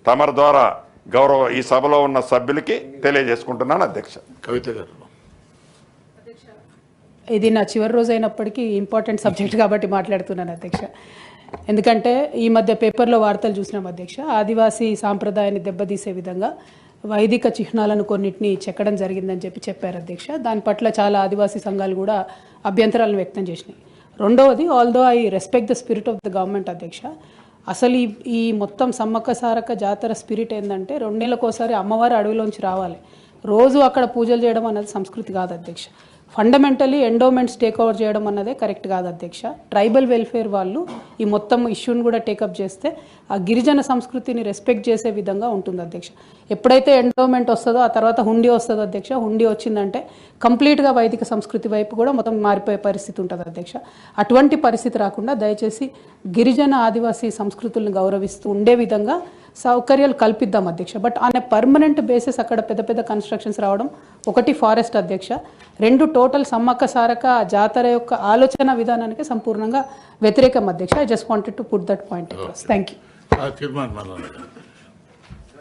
తమరి ద్వారా గౌరవ ఈ సభలో ఉన్న సభ్యులకి తెలియజేసుకుంటున్నాను అధ్యక్ష. కవిత గారు, ఇది నా చివరి రోజు అయినప్పటికీ ఇంపార్టెంట్ సబ్జెక్ట్ కాబట్టి మాట్లాడుతున్నాను అధ్యక్ష. ఎందుకంటే ఈ మధ్య పేపర్లో వార్తలు చూసినాం అధ్యక్ష, ఆదివాసీ సాంప్రదాయాన్ని దెబ్బతీసే విధంగా వైదిక చిహ్నాలను కొన్నిటిని చెక్కడం జరిగిందని చెప్పారు అధ్యక్ష. దాని పట్ల చాలా ఆదివాసీ సంఘాలు కూడా అభ్యంతరాలను వ్యక్తం చేసినాయి. రెండవది, although I respect the spirit of the government అధ్యక్ష, అసలు ఈ మొత్తం సమ్మక్క సారక్క జాతర స్పిరిట్ ఏంటంటే 2 నెలలకోసారి అమ్మవారి అడవిలోంచి రావాలి, రోజు అక్కడ పూజలు చేయడం అన్నది సంస్కృతి కాదు అధ్యక్ష. ఫండమెంటలీ ఎండోమెంట్స్ టేక్ ఓవర్ చేయడం అన్నదే కరెక్ట్ కాదు అధ్యక్ష. ట్రైబల్ వెల్ఫేర్ వాళ్ళు ఈ మొత్తం ఇష్యూని కూడా టేకప్ చేస్తే ఆ గిరిజన సంస్కృతిని రెస్పెక్ట్ చేసే విధంగా ఉంటుంది అధ్యక్ష. ఎప్పుడైతే ఎండోమెంట్ వస్తుందో ఆ తర్వాత హుండీ వస్తుందో అధ్యక్ష, హుండీ వచ్చిందంటే కంప్లీట్గా వైదిక సంస్కృతి వైపు కూడా మొత్తం మారిపోయే పరిస్థితి ఉంటుంది అధ్యక్ష. అటువంటి పరిస్థితి రాకుండా దయచేసి గిరిజన ఆదివాసీ సంస్కృతులను గౌరవిస్తూ ఉండే విధంగా సౌకర్యాలు కల్పిద్దాం అధ్యక్ష. But on a permanent basis అక్కడ పెద్ద పెద్ద కన్స్ట్రక్షన్స్ రావడం, ఒకటి ఫారెస్ట్ అధ్యక్ష, 2 టోటల్ సమ్మక్క సారక్క జాతర యొక్క ఆలోచన విధానానికి సంపూర్ణంగా వ్యతిరేకం అధ్యక్ష. I just wanted to put that point across. Thank you. తీర్మానం